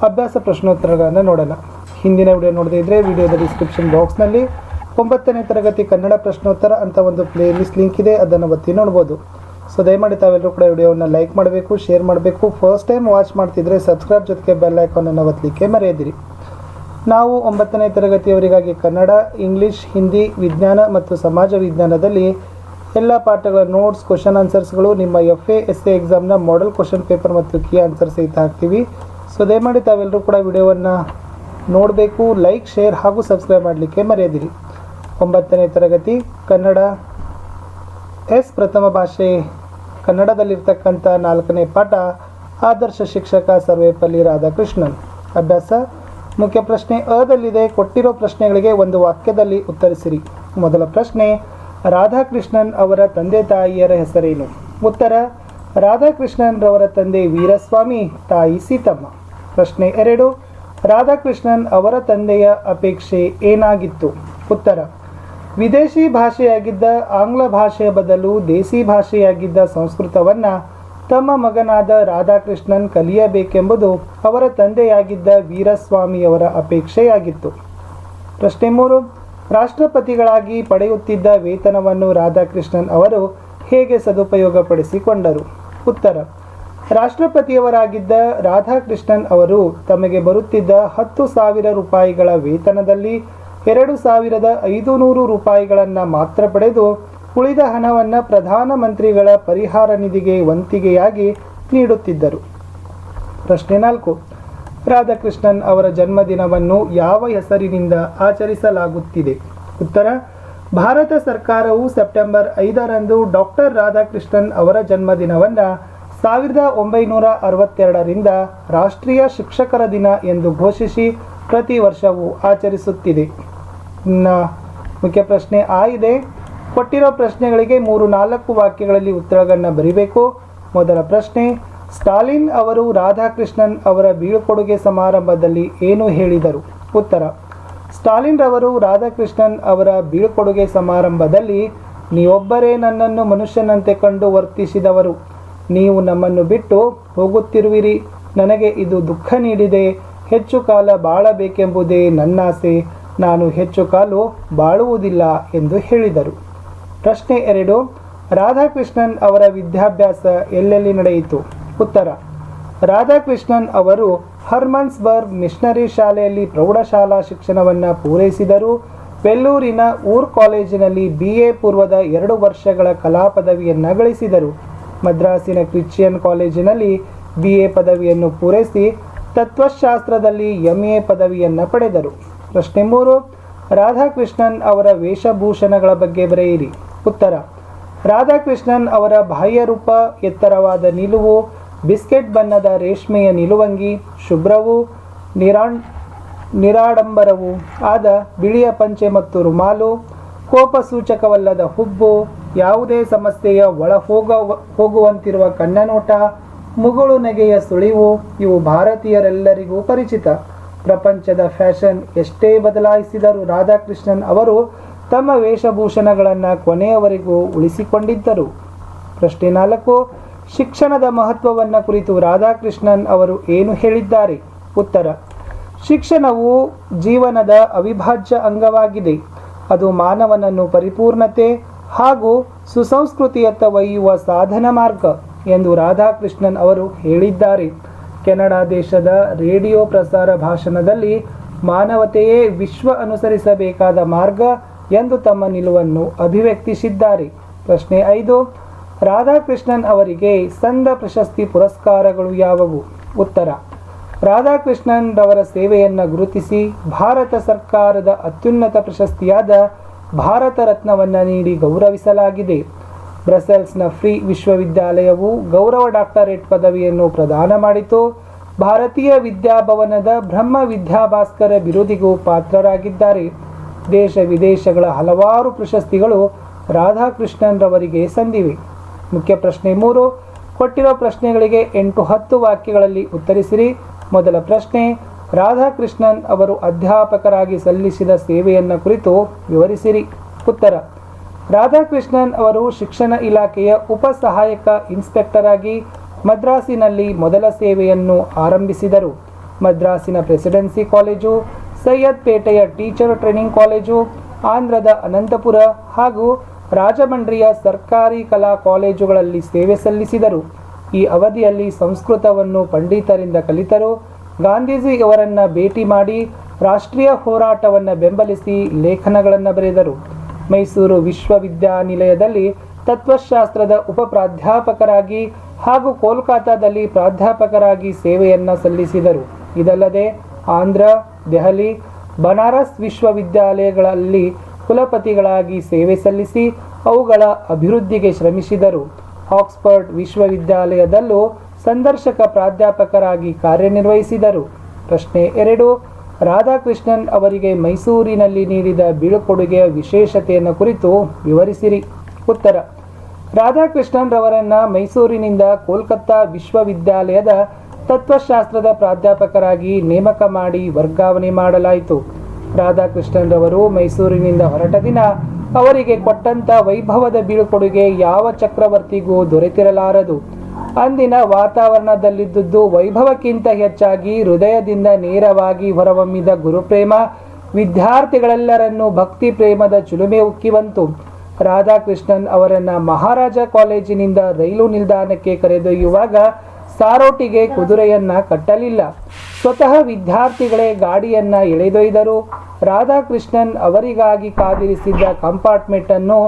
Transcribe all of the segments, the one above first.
ಅಭ್ಯಾಸ ಪ್ರಶ್ನೋತ್ತರಗಳನ್ನು ನೋಡೋಣ. ಹಿಂದಿನ ವಿಡಿಯೋ ನೋಡದೇ ಇದ್ದರೆ ವಿಡಿಯೋದ ಡಿಸ್ಕ್ರಿಪ್ಷನ್ ಬಾಕ್ಸ್ನಲ್ಲಿ 9ನೇ ತರಗತಿ ಕನ್ನಡ ಪ್ರಶ್ನೋತ್ತರ ಅಂತ ಒಂದು ಪ್ಲೇ ಲಿಸ್ಟ್ ಲಿಂಕ್ ಇದೆ, ಅದನ್ನು ಒತ್ತಿ ನೋಡ್ಬೋದು. ಸೊ ದಯಮಾಡಿ ತಾವೆಲ್ಲರೂ ಕೂಡ ವಿಡಿಯೋವನ್ನು ಲೈಕ್ ಮಾಡಬೇಕು, ಶೇರ್ ಮಾಡಬೇಕು. ಫಸ್ಟ್ ಟೈಮ್ ವಾಚ್ ಮಾಡ್ತಿದ್ರೆ ಸಬ್ಸ್ಕ್ರೈಬ್ ಜೊತೆಗೆ ಬೆಲ್ ಐಕಾನನ್ನು ಒತ್ತಲಿಕ್ಕೆ ಮರೆಯದಿರಿ. ನಾವು 9ನೇ ತರಗತಿಯವರಿಗಾಗಿ ಕನ್ನಡ, ಇಂಗ್ಲೀಷ್, ಹಿಂದಿ, ವಿಜ್ಞಾನ ಮತ್ತು ಸಮಾಜ ವಿಜ್ಞಾನದಲ್ಲಿ ಎಲ್ಲ ಪಾಠಗಳ ನೋಟ್ಸ್, ಕ್ವಶನ್ ಆನ್ಸರ್ಸ್ಗಳು ನಿಮ್ಮ FA SA ಎಕ್ಸಾಮ್ನ ಮಾಡೆಲ್ ಕ್ವಶನ್ ಪೇಪರ್ ಮತ್ತು ಕೀ ಆನ್ಸರ್ ಸಹಿತ ಹಾಕ್ತೀವಿ. ಸೊ ದಯಮಾಡಿ ತಾವೆಲ್ಲರೂ ಕೂಡ ವಿಡಿಯೋವನ್ನು ನೋಡಬೇಕು, ಲೈಕ್, ಶೇರ್ ಹಾಗೂ ಸಬ್ಸ್ಕ್ರೈಬ್ ಮಾಡಲಿಕ್ಕೆ ಮರೆಯದಿರಿ. 9ನೇ ತರಗತಿ ಕನ್ನಡ ಪ್ರಥಮ ಭಾಷೆ ಕನ್ನಡದಲ್ಲಿರ್ತಕ್ಕಂಥ 4ನೇ ಪಾಠ ಆದರ್ಶ ಶಿಕ್ಷಕ ಸರ್ವೇಪಲ್ಲಿ ರಾಧಾಕೃಷ್ಣನ್. ಅಭ್ಯಾಸ ಮುಖ್ಯ ಪ್ರಶ್ನೆ ಅದಲ್ಲಿದೆ. ಕೊಟ್ಟಿರೋ ಪ್ರಶ್ನೆಗಳಿಗೆ ಒಂದು ವಾಕ್ಯದಲ್ಲಿ ಉತ್ತರಿಸಿರಿ. ಮೊದಲ ಪ್ರಶ್ನೆ, ರಾಧಾಕೃಷ್ಣನ್ ಅವರ ತಂದೆ ತಾಯಿಯರ ಹೆಸರೇನು? ಉತ್ತರ, ರಾಧಾಕೃಷ್ಣನ್ ರವರ ತಂದೆ ವೀರಸ್ವಾಮಿ, ತಾಯಿ ಸೀತಮ್ಮ. ಪ್ರಶ್ನೆ 2, ರಾಧಾಕೃಷ್ಣನ್ ಅವರ ತಂದೆಯ ಅಪೇಕ್ಷೆ ಏನಾಗಿತ್ತು? ಉತ್ತರ, ವಿದೇಶಿ ಭಾಷೆಯಾಗಿದ್ದ ಆಂಗ್ಲ ಭಾಷೆಯ ಬದಲು ದೇಸಿ ಭಾಷೆಯಾಗಿದ್ದ ಸಂಸ್ಕೃತವನ್ನು ತಮ್ಮ ಮಗನಾದ ರಾಧಾಕೃಷ್ಣನ್ ಕಲಿಯಬೇಕೆಂಬುದು ಅವರ ತಂದೆಯಾಗಿದ್ದ ವೀರಸ್ವಾಮಿಯವರ ಅಪೇಕ್ಷೆಯಾಗಿತ್ತು. ಪ್ರಶ್ನೆ 3, ರಾಷ್ಟ್ರಪತಿಗಳಾಗಿ ಪಡೆಯುತ್ತಿದ್ದ ವೇತನವನ್ನು ರಾಧಾಕೃಷ್ಣನ್ ಅವರು ಹೇಗೆ ಸದುಪಯೋಗಪಡಿಸಿಕೊಂಡರು? ಉತ್ತರ, ರಾಷ್ಟ್ರಪತಿಯವರಾಗಿದ್ದ ರಾಧಾಕೃಷ್ಣನ್ ಅವರು ತಮಗೆ ಬರುತ್ತಿದ್ದ 10,000 ರೂಪಾಯಿಗಳ ವೇತನದಲ್ಲಿ 2,500 ರೂಪಾಯಿಗಳನ್ನು ಮಾತ್ರ ಪಡೆದು ಉಳಿದ ಹಣವನ್ನು ಪ್ರಧಾನಮಂತ್ರಿಗಳ ಪರಿಹಾರ ನಿಧಿಗೆ ವಂತಿಗೆಯಾಗಿ ನೀಡುತ್ತಿದ್ದರು. ಪ್ರಶ್ನೆ 4, ರಾಧಾಕೃಷ್ಣನ್ ಅವರ ಜನ್ಮದಿನವನ್ನು ಯಾವ ಹೆಸರಿನಿಂದ ಆಚರಿಸಲಾಗುತ್ತಿದೆ? ಉತ್ತರ, ಭಾರತ ಸರ್ಕಾರವು ಸೆಪ್ಟೆಂಬರ್ 5ರಂದು ಡಾಕ್ಟರ್ ರಾಧಾಕೃಷ್ಣನ್ ಅವರ ಜನ್ಮದಿನವನ್ನು 1962ರಿಂದ ರಾಷ್ಟ್ರೀಯ ಶಿಕ್ಷಕರ ದಿನ ಎಂದು ಘೋಷಿಸಿ ಪ್ರತಿ ವರ್ಷವೂ ಆಚರಿಸುತ್ತಿದೆ. ಇನ್ನು ಮುಖ್ಯ ಪ್ರಶ್ನೆ ಆ ಇದೆ. ಕೊಟ್ಟಿರೋ ಪ್ರಶ್ನೆಗಳಿಗೆ 3-4 ವಾಕ್ಯಗಳಲ್ಲಿ ಉತ್ತರಗಳನ್ನು ಬರೀಬೇಕು. ಮೊದಲ ಪ್ರಶ್ನೆ, ಸ್ಟಾಲಿನ್ ಅವರು ರಾಧಾಕೃಷ್ಣನ್ ಅವರ ಬೀಳ್ಕೊಡುಗೆ ಸಮಾರಂಭದಲ್ಲಿ ಏನು ಹೇಳಿದರು? ಉತ್ತರ, ಸ್ಟಾಲಿನ್ ರವರು ರಾಧಾಕೃಷ್ಣನ್ ಅವರ ಬೀಳ್ಕೊಡುಗೆ ಸಮಾರಂಭದಲ್ಲಿ, ನೀವೊಬ್ಬರೇ ನನ್ನನ್ನು ಮನುಷ್ಯನಂತೆ ಕಂಡು ವರ್ತಿಸಿದವರು. ನೀವು ನಮ್ಮನ್ನು ಬಿಟ್ಟು ಹೋಗುತ್ತಿರುವಿರಿ. ನನಗೆ ಇದು ದುಃಖ ನೀಡಿದೆ. ಹೆಚ್ಚು ಕಾಲ ಬಾಳಬೇಕೆಂಬುದೇ ನನ್ನಾಸೆ. ನಾನು ಹೆಚ್ಚು ಕಾಲ ಬಾಳುವುದಿಲ್ಲ ಎಂದು ಹೇಳಿದರು. ಪ್ರಶ್ನೆ 2, ರಾಧಾಕೃಷ್ಣನ್ ಅವರ ವಿದ್ಯಾಭ್ಯಾಸ ಎಲ್ಲೆಲ್ಲಿ ನಡೆಯಿತು? ಉತ್ತರ, ರಾಧಾಕೃಷ್ಣನ್ ಅವರು ಹರ್ಮನ್ಸ್ಬರ್ಗ್ ಮಿಷನರಿ ಶಾಲೆಯಲ್ಲಿ ಪ್ರೌಢಶಾಲಾ ಶಿಕ್ಷಣವನ್ನು ಪೂರೈಸಿದರು. ವೆಲ್ಲೂರಿನ ಊರ್ ಕಾಲೇಜಿನಲ್ಲಿ BA ಪೂರ್ವದ 2 ವರ್ಷಗಳ ಕಲಾ ಪದವಿಯನ್ನು ಗಳಿಸಿದರು. ಮದ್ರಾಸಿನ ಕ್ರಿಶ್ಚಿಯನ್ ಕಾಲೇಜಿನಲ್ಲಿ BA ಪದವಿಯನ್ನು ಪೂರೈಸಿ ತತ್ವಶಾಸ್ತ್ರದಲ್ಲಿ MA ಪದವಿಯನ್ನು ಪಡೆದರು. ಪ್ರಶ್ನೆ 3, ರಾಧಾಕೃಷ್ಣನ್ ಅವರ ವೇಷಭೂಷಣಗಳ ಬಗ್ಗೆ ಬರೆಯಿರಿ. ಉತ್ತರ, ರಾಧಾಕೃಷ್ಣನ್ ಅವರ ಬಾಹ್ಯ ರೂಪ ಎತ್ತರವಾದ ನಿಲುವು, ಬಿಸ್ಕೆಟ್ ಬಣ್ಣದ ರೇಷ್ಮೆಯ ನಿಲುವಂಗಿ, ಶುಭ್ರವೂ ನಿರಾಡಂಬರವೂ ಆದ ಬಿಳಿಯ ಪಂಚೆ ಮತ್ತು ರುಮಾಲು, ಕೋಪಸೂಚಕವಲ್ಲದ ಹುಬ್ಬು, ಯಾವುದೇ ಸಮಸ್ಯೆಯ ಒಳ ಹೋಗುವಂತಿರುವ ಕಣ್ಣನೋಟ, ಮುಗುಳು ನೆಗೆಯ ಸುಳಿವು ಇವು ಭಾರತೀಯರೆಲ್ಲರಿಗೂ ಪರಿಚಿತ. ಪ್ರಪಂಚದ ಫ್ಯಾಷನ್ ಎಷ್ಟೇ ಬದಲಾಯಿಸಿದರೂ ರಾಧಾಕೃಷ್ಣನ್ ಅವರು ತಮ್ಮ ವೇಷಭೂಷಣಗಳನ್ನು ಕೊನೆಯವರೆಗೂ ಉಳಿಸಿಕೊಂಡಿದ್ದರು. ಪ್ರಶ್ನೆ 4, ಶಿಕ್ಷಣದ ಮಹತ್ವವನ್ನು ಕುರಿತು ರಾಧಾಕೃಷ್ಣನ್ ಅವರು ಏನು ಹೇಳಿದ್ದಾರೆ? ಉತ್ತರ, ಶಿಕ್ಷಣವು ಜೀವನದ ಅವಿಭಾಜ್ಯ ಅಂಗವಾಗಿದೆ. ಅದು ಮಾನವನನ್ನು ಪರಿಪೂರ್ಣತೆ ಹಾಗೂ ಸುಸಂಸ್ಕೃತಿಯತ್ತ ಒಯ್ಯುವ ಸಾಧನ ಮಾರ್ಗ ಎಂದು ರಾಧಾಕೃಷ್ಣನ್ ಅವರು ಹೇಳಿದ್ದಾರೆ. ಕೆನಡಾ ದೇಶದ ರೇಡಿಯೋ ಪ್ರಸಾರ ಭಾಷಣದಲ್ಲಿ ಮಾನವತೆಯೇ ವಿಶ್ವ ಅನುಸರಿಸಬೇಕಾದ ಮಾರ್ಗ ಎಂದು ತಮ್ಮ ನಿಲುವನ್ನು ಅಭಿವ್ಯಕ್ತಿಸಿದ್ದಾರೆ. ಪ್ರಶ್ನೆ 5, ರಾಧಾಕೃಷ್ಣನ್ ಅವರಿಗೆ ಸಂದ ಪ್ರಶಸ್ತಿ ಪುರಸ್ಕಾರಗಳು ಯಾವುವು? ಉತ್ತರ, ರಾಧಾಕೃಷ್ಣನ್ ರವರ ಸೇವೆಯನ್ನು ಗುರುತಿಸಿ ಭಾರತ ಸರ್ಕಾರದ ಅತ್ಯುನ್ನತ ಪ್ರಶಸ್ತಿಯಾದ ಭಾರತ ರತ್ನವನ್ನು ನೀಡಿ ಗೌರವಿಸಲಾಗಿದೆ. ಬ್ರಸೆಲ್ಸ್ನ ಫ್ರೀ ವಿಶ್ವವಿದ್ಯಾಲಯವು ಗೌರವ ಡಾಕ್ಟರೇಟ್ ಪದವಿಯನ್ನು ಪ್ರದಾನ ಮಾಡಿತು. ಭಾರತೀಯ ವಿದ್ಯಾಭವನದ ಬ್ರಹ್ಮ ವಿದ್ಯಾಭಾಸ್ಕರ ಬಿರುದಿಗೂ ಪಾತ್ರರಾಗಿದ್ದಾರೆ. ದೇಶ ವಿದೇಶಗಳ ಹಲವಾರು ಪ್ರಶಸ್ತಿಗಳು ರಾಧಾಕೃಷ್ಣನ್ ರವರಿಗೆ ಸಂದಿವೆ. ಮುಖ್ಯ ಪ್ರಶ್ನೆ 3, ಕೊಟ್ಟಿರೋ ಪ್ರಶ್ನೆಗಳಿಗೆ 8-10 ವಾಕ್ಯಗಳಲ್ಲಿ ಉತ್ತರಿಸಿರಿ. ಮೊದಲ ಪ್ರಶ್ನೆ, ರಾಧಾಕೃಷ್ಣನ್ ಅವರು ಅಧ್ಯಾಪಕರಾಗಿ ಸಲ್ಲಿಸಿದ ಸೇವೆಯನ್ನು ಕುರಿತು ವಿವರಿಸಿರಿ. ಉತ್ತರ, ರಾಧಾಕೃಷ್ಣನ್ ಅವರು ಶಿಕ್ಷಣ ಇಲಾಖೆಯ ಉಪ ಸಹಾಯಕ ಇನ್ಸ್ಪೆಕ್ಟರ್ ಆಗಿ ಮದ್ರಾಸಿನಲ್ಲಿ ಮೊದಲ ಸೇವೆಯನ್ನು ಆರಂಭಿಸಿದರು. ಮದ್ರಾಸಿನ ಪ್ರೆಸಿಡೆನ್ಸಿ ಕಾಲೇಜು, ಸೈಯದ್ ಪೇಟೆಯ ಟೀಚರ್ ಟ್ರೈನಿಂಗ್ ಕಾಲೇಜು, ಆಂಧ್ರದ ಅನಂತಪುರ ಹಾಗೂ ರಾಜಮಂಡ್ರಿಯ ಸರ್ಕಾರಿ ಕಲಾ ಕಾಲೇಜುಗಳಲ್ಲಿ ಸೇವೆ ಸಲ್ಲಿಸಿದರು. ಈ ಅವಧಿಯಲ್ಲಿ ಸಂಸ್ಕೃತವನ್ನು ಪಂಡಿತರಿಂದ ಕಲಿತರು. ಗಾಂಧೀಜಿಯವರನ್ನು ಭೇಟಿ ಮಾಡಿ ರಾಷ್ಟ್ರೀಯ ಹೋರಾಟವನ್ನು ಬೆಂಬಲಿಸಿ ಲೇಖನಗಳನ್ನು ಬರೆದರು. ಮೈಸೂರು ವಿಶ್ವವಿದ್ಯಾನಿಲಯದಲ್ಲಿ ತತ್ವಶಾಸ್ತ್ರದ ಉಪಪ್ರಾಧ್ಯಾಪಕರಾಗಿ ಹಾಗೂ ಕೋಲ್ಕತ್ತಾದಲ್ಲಿ ಪ್ರಾಧ್ಯಾಪಕರಾಗಿ ಸೇವೆಯನ್ನು ಸಲ್ಲಿಸಿದರು. ಇದಲ್ಲದೆ ಆಂಧ್ರ, ದೆಹಲಿ, ಬನಾರಸ್ ವಿಶ್ವವಿದ್ಯಾಲಯಗಳಲ್ಲಿ ಕುಲಪತಿಗಳಾಗಿ ಸೇವೆ ಸಲ್ಲಿಸಿ ಅವುಗಳ ಅಭಿವೃದ್ಧಿಗೆ ಶ್ರಮಿಸಿದರು. ಆಕ್ಸ್ಫರ್ಡ್ ವಿಶ್ವವಿದ್ಯಾಲಯದಲ್ಲೂ ಸಂದರ್ಶಕ ಪ್ರಾಧ್ಯಾಪಕರಾಗಿ ಕಾರ್ಯನಿರ್ವಹಿಸಿದರು. ಪ್ರಶ್ನೆ 2. ರಾಧಾಕೃಷ್ಣನ್ ಅವರಿಗೆ ಮೈಸೂರಿನಲ್ಲಿ ನೀಡಿದ ಬೀಳ್ಕೊಡುಗೆಯ ವಿಶೇಷತೆಯನ್ನು ಕುರಿತು ವಿವರಿಸಿರಿ. ಉತ್ತರ: ರಾಧಾಕೃಷ್ಣನ್ ರವರನ್ನು ಮೈಸೂರಿನಿಂದ ಕೋಲ್ಕತ್ತಾ ವಿಶ್ವವಿದ್ಯಾಲಯದ ತತ್ವಶಾಸ್ತ್ರದ ಪ್ರಾಧ್ಯಾಪಕರಾಗಿ ನೇಮಕ ಮಾಡಿ ವರ್ಗಾವಣೆ ಮಾಡಲಾಯಿತು. ರಾಧಾಕೃಷ್ಣನ್ ರವರು ಮೈಸೂರಿನಿಂದ ಹೊರಟ ದಿನ ಅವರಿಗೆ ಕೊಟ್ಟಂತ ವೈಭವದ ಬೀಳ್ಕೊಡುಗೆ ಯಾವ ಚಕ್ರವರ್ತಿಗೂ ದೊರೆತಿರಲಾರದು. ಅಂದಿನ ವಾತಾವರಣದಲ್ಲಿದ್ದುದು ವೈಭವಕ್ಕಿಂತ ಹೆಚ್ಚಾಗಿ ಹೃದಯದಿಂದ ನೇರವಾಗಿ ಹೊರಹೊಮ್ಮಿದ ಗುರುಪ್ರೇಮ ವಿದ್ಯಾರ್ಥಿಗಳೆಲ್ಲರನ್ನೂ ಭಕ್ತಿ ಪ್ರೇಮದ ಚಿಲುಮೆ ಉಕ್ಕಿ ಬಂತು. ರಾಧಾಕೃಷ್ಣನ್ ಅವರನ್ನು ಮಹಾರಾಜ ಕಾಲೇಜಿನಿಂದ ರೈಲು ನಿಲ್ದಾಣಕ್ಕೆ ಕರೆದೊಯ್ಯುವಾಗ ಸಾರೋಟಿಗೆ ಕುದುರೆಯನ್ನ ಕಟ್ಟಲಿಲ್ಲ. ಸ್ವತಃ ವಿದ್ಯಾರ್ಥಿಗಳೇ ಗಾಡಿಯನ್ನ ಎಳೆದೊಯ್ದರು. ರಾಧಾಕೃಷ್ಣನ್ ಅವರಿಗಾಗಿ ಕಾದಿರಿಸಿದ್ದ ಕಂಪಾರ್ಟ್ಮೆಂಟ್ ಅನ್ನು,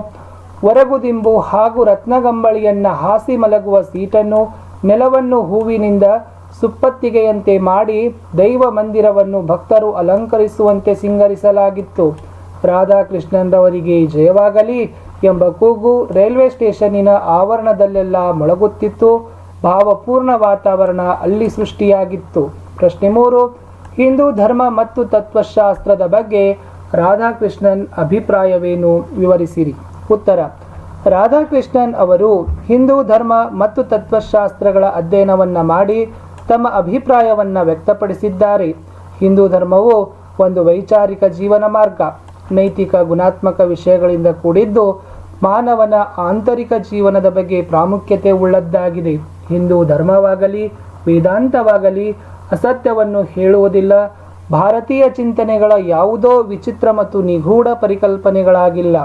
ಹೊರಗುದಿಂಬು ಹಾಗೂ ರತ್ನಗಂಬಳಿಯನ್ನ ಹಾಸಿ ಮಲಗುವ ಸೀಟನ್ನು, ನೆಲವನ್ನು ಹೂವಿನಿಂದ ಸುಪ್ಪತ್ತಿಗೆಯಂತೆ ಮಾಡಿ ದೈವ ಮಂದಿರವನ್ನು ಭಕ್ತರು ಅಲಂಕರಿಸುವಂತೆ ಸಿಂಗರಿಸಲಾಗಿತ್ತು. ರಾಧಾಕೃಷ್ಣನ್ ರವರಿಗೆ ಜಯವಾಗಲಿ ಎಂಬ ಕೂಗು ರೈಲ್ವೆ ಸ್ಟೇಷನ್ನಿನ ಆವರಣದಲ್ಲೆಲ್ಲ ಮೊಳಗುತ್ತಿತ್ತು. ಭಾವಪೂರ್ಣ ವಾತಾವರಣ ಅಲ್ಲಿ ಸೃಷ್ಟಿಯಾಗಿತ್ತು. ಪ್ರಶ್ನೆ 3. ಹಿಂದೂ ಧರ್ಮ ಮತ್ತು ತತ್ವಶಾಸ್ತ್ರದ ಬಗ್ಗೆ ರಾಧಾಕೃಷ್ಣನ್ ಅಭಿಪ್ರಾಯವೇನು? ವಿವರಿಸಿರಿ. ಉತ್ತರ: ರಾಧಾಕೃಷ್ಣನ್ ಅವರು ಹಿಂದೂ ಧರ್ಮ ಮತ್ತು ತತ್ವಶಾಸ್ತ್ರಗಳ ಅಧ್ಯಯನವನ್ನು ಮಾಡಿ ತಮ್ಮ ಅಭಿಪ್ರಾಯವನ್ನು ವ್ಯಕ್ತಪಡಿಸಿದ್ದಾರೆ. ಹಿಂದೂ ಧರ್ಮವು ಒಂದು ವೈಚಾರಿಕ ಜೀವನ ಮಾರ್ಗ, ನೈತಿಕ ಗುಣಾತ್ಮಕ ವಿಷಯಗಳಿಂದ ಕೂಡಿದ್ದು ಮಾನವನ ಆಂತರಿಕ ಜೀವನದ ಬಗ್ಗೆ ಪ್ರಾಮುಖ್ಯತೆ ಉಳ್ಳದ್ದಾಗಿದೆ. ಹಿಂದೂ ಧರ್ಮವಾಗಲಿ ವೇದಾಂತವಾಗಲಿ ಅಸತ್ಯವನ್ನು ಹೇಳುವುದಿಲ್ಲ. ಭಾರತೀಯ ಚಿಂತನೆಗಳ ಯಾವುದೋ ವಿಚಿತ್ರ ಮತ್ತು ನಿಗೂಢ ಪರಿಕಲ್ಪನೆಗಳಾಗಿಲ್ಲ.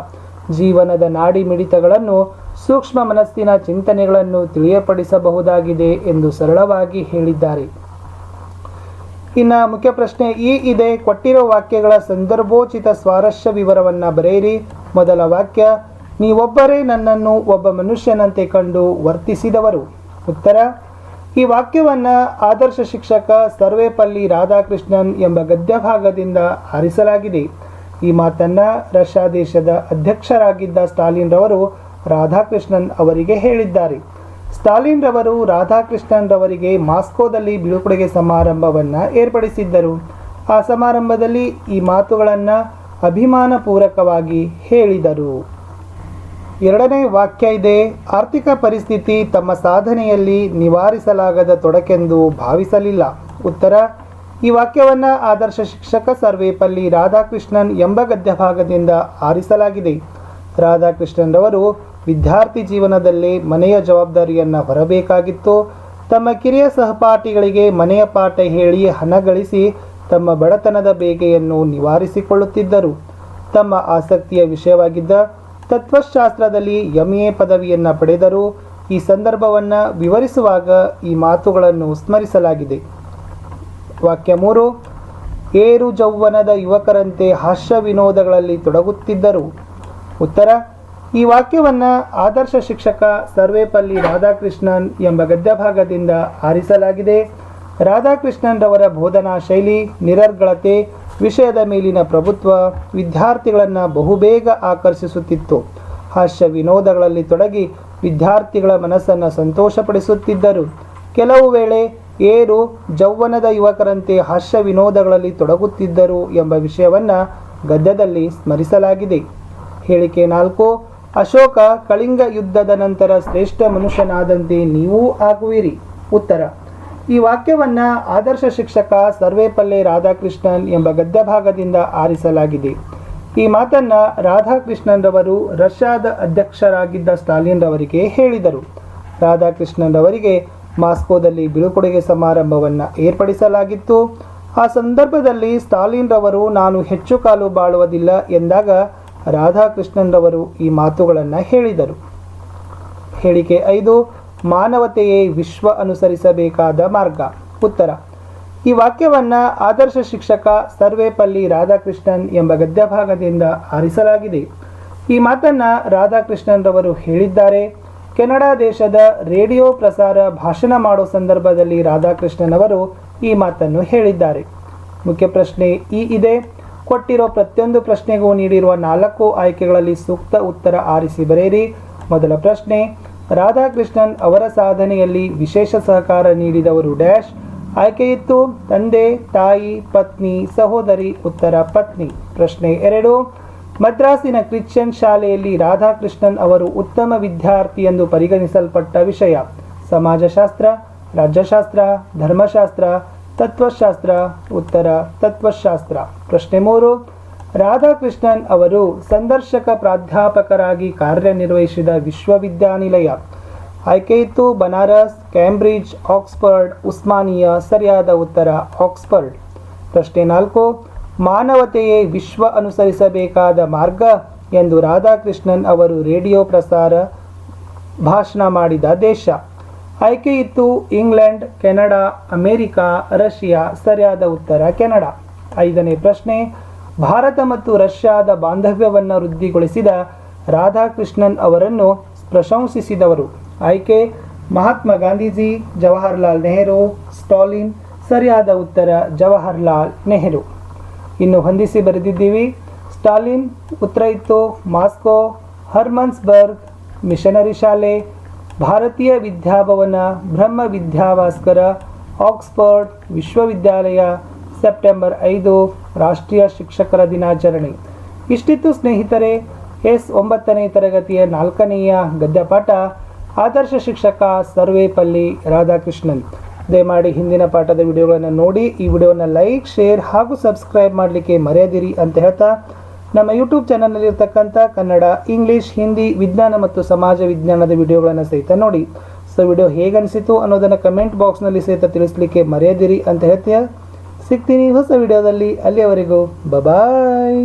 ಜೀವನದ ನಾಡಿ ಮಿಡಿತಗಳನ್ನು, ಸೂಕ್ಷ್ಮ ಮನಸ್ಸಿನ ಚಿಂತನೆಗಳನ್ನು ತಿಳಿಯಪಡಿಸಬಹುದಾಗಿದೆ ಎಂದು ಸರಳವಾಗಿ ಹೇಳಿದ್ದಾರೆ. ಇನ್ನು ಮುಖ್ಯ ಪ್ರಶ್ನೆ ಇದೆ. ಕೊಟ್ಟಿರೋ ವಾಕ್ಯಗಳ ಸಂದರ್ಭೋಚಿತ ಸ್ವಾರಸ್ಯ ವಿವರವನ್ನು ಬರೆಯಿರಿ. ಮೊದಲ ವಾಕ್ಯ: ನೀವೊಬ್ಬರೇ ನನ್ನನ್ನು ಒಬ್ಬ ಮನುಷ್ಯನಂತೆ ಕಂಡು ವರ್ತಿಸಿದವರು. ಉತ್ತರ: ಈ ವಾಕ್ಯವನ್ನು ಆದರ್ಶ ಶಿಕ್ಷಕ ಸರ್ವೇಪಲ್ಲಿ ರಾಧಾಕೃಷ್ಣನ್ ಎಂಬ ಗದ್ಯಭಾಗದಿಂದ ಆರಿಸಲಾಗಿದೆ. ಈ ಮಾತನ್ನು ರಷ್ಯಾ ದೇಶದ ಅಧ್ಯಕ್ಷರಾಗಿದ್ದ ಸ್ಟಾಲಿನ್ ರವರು ರಾಧಾಕೃಷ್ಣನ್ ಅವರಿಗೆ ಹೇಳಿದ್ದಾರೆ. ಸ್ಟಾಲಿನ್ ರವರು ರಾಧಾಕೃಷ್ಣನ್ ರವರಿಗೆ ಮಾಸ್ಕೋದಲ್ಲಿ ಬೀಳ್ಕೊಡುಗೆ ಸಮಾರಂಭವನ್ನು ಏರ್ಪಡಿಸಿದ್ದರು. ಆ ಸಮಾರಂಭದಲ್ಲಿ ಈ ಮಾತುಗಳನ್ನು ಅಭಿಮಾನಪೂರ್ವಕವಾಗಿ ಹೇಳಿದರು. ಎರಡನೇ ವಾಕ್ಯ ಇದೆ. ಆರ್ಥಿಕ ಪರಿಸ್ಥಿತಿ ತಮ್ಮ ಸಾಧನೆಯಲ್ಲಿ ನಿವಾರಿಸಲಾಗದ ತೊಡಕೆಂದು ಭಾವಿಸಲಿಲ್ಲ. ಉತ್ತರ: ಈ ವಾಕ್ಯವನ್ನು ಆದರ್ಶ ಶಿಕ್ಷಕ ಸರ್ವೇಪಲ್ಲಿ ರಾಧಾಕೃಷ್ಣನ್ ಎಂಬ ಗದ್ಯಭಾಗದಿಂದ ಆರಿಸಲಾಗಿದೆ. ರಾಧಾಕೃಷ್ಣನ್ ರವರು ವಿದ್ಯಾರ್ಥಿ ಜೀವನದಲ್ಲೇ ಮನೆಯ ಜವಾಬ್ದಾರಿಯನ್ನು ಹೊರಬೇಕಾಗಿತ್ತು. ತಮ್ಮ ಕಿರಿಯ ಸಹಪಾಠಿಗಳಿಗೆ ಮನೆಯ ಪಾಠ ಹೇಳಿ ಹಣ ಗಳಿಸಿ ತಮ್ಮ ಬಡತನದ ಬೇಗೆಯನ್ನು ನಿವಾರಿಸಿಕೊಳ್ಳುತ್ತಿದ್ದರು. ತಮ್ಮ ಆಸಕ್ತಿಯ ವಿಷಯವಾಗಿದ್ದ ತತ್ವಶಾಸ್ತ್ರದಲ್ಲಿ MA ಪದವಿಯನ್ನು ಪಡೆದರು. ಈ ಸಂದರ್ಭವನ್ನು ವಿವರಿಸುವಾಗ ಈ ಮಾತುಗಳನ್ನು ಸ್ಮರಿಸಲಾಗಿದೆ. ವಾಕ್ಯ 3: ಏರು ಜೌವನದ ಯುವಕರಂತೆ ಹಾಸ್ಯ ವಿನೋದಗಳಲ್ಲಿ ತೊಡಗುತ್ತಿದ್ದರು. ಉತ್ತರ: ಈ ವಾಕ್ಯವನ್ನು ಆದರ್ಶ ಶಿಕ್ಷಕ ಸರ್ವೇಪಲ್ಲಿ ರಾಧಾಕೃಷ್ಣನ್ ಎಂಬ ಗದ್ಯಭಾಗದಿಂದ ಆರಿಸಲಾಗಿದೆ. ರಾಧಾಕೃಷ್ಣನ್ ರವರ ಬೋಧನಾ ಶೈಲಿ, ನಿರರ್ಗಳತೆ, ವಿಷಯದ ಮೇಲಿನ ಪ್ರಭುತ್ವ ವಿದ್ಯಾರ್ಥಿಗಳನ್ನು ಬಹುಬೇಗ ಆಕರ್ಷಿಸುತ್ತಿತ್ತು. ಹಾಸ್ಯ ವಿನೋದಗಳಲ್ಲಿ ತೊಡಗಿ ವಿದ್ಯಾರ್ಥಿಗಳ ಮನಸ್ಸನ್ನು ಸಂತೋಷಪಡಿಸುತ್ತಿದ್ದರು. ಕೆಲವು ವೇಳೆ ಏರು ಜೌವನದ ಯುವಕರಂತೆ ಹಾಸ್ಯ ವಿನೋದಗಳಲ್ಲಿ ತೊಡಗುತ್ತಿದ್ದರು ಎಂಬ ವಿಷಯವನ್ನು ಗದ್ಯದಲ್ಲಿ ಸ್ಮರಿಸಲಾಗಿದೆ. ಹೇಳಿಕೆ 4: ಅಶೋಕ ಕಳಿಂಗ ಯುದ್ಧದ ನಂತರ ಶ್ರೇಷ್ಠ ಮನುಷ್ಯನಾದಂತೆ ನೀವೂ ಆಗುವಿರಿ. ಉತ್ತರ: ಈ ವಾಕ್ಯವನ್ನು ಆದರ್ಶ ಶಿಕ್ಷಕ ಸರ್ವೇಪಲ್ಲಿ ರಾಧಾಕೃಷ್ಣನ್ ಎಂಬ ಗದ್ಯಭಾಗದಿಂದ ಆರಿಸಲಾಗಿದೆ. ಈ ಮಾತನ್ನು ರಾಧಾಕೃಷ್ಣನ್ ರವರು ರಷ್ಯಾದ ಅಧ್ಯಕ್ಷರಾಗಿದ್ದ ಸ್ಟಾಲಿನ್ ರವರಿಗೆ ಹೇಳಿದರು. ರಾಧಾಕೃಷ್ಣನ್ ರವರಿಗೆ ಮಾಸ್ಕೋದಲ್ಲಿ ಬೀಳ್ಕೊಡುಗೆ ಸಮಾರಂಭವನ್ನು ಏರ್ಪಡಿಸಲಾಗಿತ್ತು. ಆ ಸಂದರ್ಭದಲ್ಲಿ ಸ್ಟಾಲಿನ್ ರವರು ನಾನು ಹೆಚ್ಚು ಕಾಲು ಬಾಳುವುದಿಲ್ಲ ಎಂದಾಗ ರಾಧಾಕೃಷ್ಣನ್ ರವರು ಈ ಮಾತುಗಳನ್ನು ಹೇಳಿದರು. ಹೇಳಿಕೆ 5, ಮಾನವತೆಯೇ ವಿಶ್ವ ಅನುಸರಿಸಬೇಕಾದ ಮಾರ್ಗ. ಉತ್ತರ: ಈ ವಾಕ್ಯವನ್ನು ಆದರ್ಶ ಶಿಕ್ಷಕ ಸರ್ವೇಪಲ್ಲಿ ರಾಧಾಕೃಷ್ಣನ್ ಎಂಬ ಗದ್ಯಭಾಗದಿಂದ ಆರಿಸಲಾಗಿದೆ. ಈ ಮಾತನ್ನು ರಾಧಾಕೃಷ್ಣನ್ ರವರು ಹೇಳಿದ್ದಾರೆ. ಕೆನಡಾ ದೇಶದ ರೇಡಿಯೋ ಪ್ರಸಾರ ಭಾಷಣ ಮಾಡೋ ಸಂದರ್ಭದಲ್ಲಿ ರಾಧಾಕೃಷ್ಣನ್ ಅವರು ಈ ಮಾತನ್ನು ಹೇಳಿದ್ದಾರೆ. ಮುಖ್ಯ ಪ್ರಶ್ನೆ ಈ ಇದೆ. ಕೊಟ್ಟಿರೋ ಪ್ರತಿಯೊಂದು ಪ್ರಶ್ನೆಗೂ ನೀಡಿರುವ 4 ಆಯ್ಕೆಗಳಲ್ಲಿ ಸೂಕ್ತ ಉತ್ತರ ಆರಿಸಿ ಬರೆಯಿರಿ. ಮೊದಲ ಪ್ರಶ್ನೆ: ರಾಧಾಕೃಷ್ಣನ್ ಅವರ ಸಾಧನೆಯಲ್ಲಿ ವಿಶೇಷ ಸಹಕಾರ ನೀಡಿದವರು ಡ್ಯಾಶ್. ಆಯ್ಕೆ ಇತ್ತು ತಂದೆ, ತಾಯಿ, ಪತ್ನಿ, ಸಹೋದರಿ. ಉತ್ತರ ಪತ್ನಿ. ಪ್ರಶ್ನೆ 2: ಮದ್ರಾಸಿನ ಕ್ರಿಶ್ಚಿಯನ್ ಶಾಲೆಯಲ್ಲಿ ರಾಧಾಕೃಷ್ಣನ್ ಅವರು ಉತ್ತಮ ವಿದ್ಯಾರ್ಥಿ ಎಂದು ಪರಿಗಣಿಸಲ್ಪಟ್ಟ ವಿಷಯ ಸಮಾಜಶಾಸ್ತ್ರ, ರಾಜ್ಯಶಾಸ್ತ್ರ, ಧರ್ಮಶಾಸ್ತ್ರ, ತತ್ವಶಾಸ್ತ್ರ. ಉತ್ತರ ತತ್ವಶಾಸ್ತ್ರ. ಪ್ರಶ್ನೆ 3: ರಾಧಾಕೃಷ್ಣನ್ ಅವರು ಸಂದರ್ಶಕ ಪ್ರಾಧ್ಯಾಪಕರಾಗಿ ಕಾರ್ಯನಿರ್ವಹಿಸಿದ ವಿಶ್ವವಿದ್ಯಾನಿಲಯ. ಆಯ್ಕೆ ಇತ್ತು ಬನಾರಸ್, ಕ್ಯಾಂಬ್ರಿಡ್ಜ್, ಆಕ್ಸ್ಫರ್ಡ್, ಉಸ್ಮಾನಿಯಾ. ಸರಿಯಾದ ಉತ್ತರ ಆಕ್ಸ್ಫರ್ಡ್. ಪ್ರಶ್ನೆ 4: ಮಾನವತೆಯೇ ವಿಶ್ವ ಅನುಸರಿಸಬೇಕಾದ ಮಾರ್ಗ ಎಂದು ರಾಧಾಕೃಷ್ಣನ್ ಅವರು ರೇಡಿಯೋ ಪ್ರಸಾರ ಭಾಷಣ ಮಾಡಿದ ದೇಶ. ಆಯ್ಕೆ ಇತ್ತು ಇಂಗ್ಲೆಂಡ್, ಕೆನಡಾ, ಅಮೆರಿಕ, ರಷ್ಯಾ. ಸರಿಯಾದ ಉತ್ತರ ಕೆನಡಾ. 5ನೇ ಪ್ರಶ್ನೆ: ಭಾರತ ಮತ್ತು ರಷ್ಯಾದ ಬಾಂಧವ್ಯವನ್ನು ವೃದ್ಧಿಗೊಳಿಸಿದ ರಾಧಾಕೃಷ್ಣನ್ ಅವರನ್ನು ಪ್ರಶಂಸಿಸಿದವರು. ಆಯ್ಕೆ ಮಹಾತ್ಮ ಗಾಂಧೀಜಿ, ಜವಾಹರ್ಲಾಲ್ ನೆಹರು, ಸ್ಟಾಲಿನ್. ಸರಿಯಾದ ಉತ್ತರ ಜವಾಹರ್ಲಾಲ್ ನೆಹರು. ಇನ್ನು ಹೊಂದಿಸಿ ಬರೆದಿದ್ದೀವಿ. ಸ್ಟಾಲಿನ್ ಉತ್ತರ ಇತ್ತು ಮಾಸ್ಕೋ, ಹರ್ಮನ್ಸ್ಬರ್ಗ್, ಮಿಷನರಿ ಶಾಲೆ, ಭಾರತೀಯ ವಿದ್ಯಾಭವನ, ಬ್ರಹ್ಮ ವಿದ್ಯಾಭಾಸ್ಕರ, ಆಕ್ಸ್ಫರ್ಡ್ ವಿಶ್ವವಿದ್ಯಾಲಯ. ಸೆಪ್ಟೆಂಬರ್ 5 ರಾಷ್ಟ್ರೀಯ ಶಿಕ್ಷಕರ ದಿನಾಚರಣೆ. ಇಷ್ಟಿತ್ತು ಸ್ನೇಹಿತರೆ ಎಸ್ 9ನೇ ತರಗತಿಯ 4ನೆಯ ಗದ್ಯಪಾಠ ಆದರ್ಶ ಶಿಕ್ಷಕ ಸರ್ವೇಪಲ್ಲಿ ರಾಧಾಕೃಷ್ಣನ್. ದಯಮಾಡಿ ಹಿಂದಿನ ಪಾಠದ ವಿಡಿಯೋಗಳನ್ನು ನೋಡಿ ಈ ವಿಡಿಯೋನ ಲೈಕ್, ಶೇರ್ ಹಾಗೂ ಸಬ್ಸ್ಕ್ರೈಬ್ ಮಾಡಲಿಕ್ಕೆ ಮರೆಯದಿರಿ ಅಂತ ಹೇಳ್ತಾ ನಮ್ಮ ಯೂಟ್ಯೂಬ್ ಚಾನಲ್ನಲ್ಲಿರ್ತಕ್ಕಂಥ ಕನ್ನಡ, ಇಂಗ್ಲೀಷ್, ಹಿಂದಿ, ವಿಜ್ಞಾನ ಮತ್ತು ಸಮಾಜ ವಿಜ್ಞಾನದ ವಿಡಿಯೋಗಳನ್ನು ಸಹಿತ ನೋಡಿ. ಸೊ ವಿಡಿಯೋ ಹೇಗನಿಸಿತು ಅನ್ನೋದನ್ನು ಕಮೆಂಟ್ ಬಾಕ್ಸ್ನಲ್ಲಿ ಸಹಿತ ತಿಳಿಸ್ಲಿಕ್ಕೆ ಮರೆಯದಿರಿ ಅಂತ ಹೇಳ್ತೀಯ. ಸಿಗ್ತೀನಿ ಹೊಸ ವಿಡಿಯೋದಲ್ಲಿ. ಅಲ್ಲಿಯವರೆಗೂ ಬಾಯ್.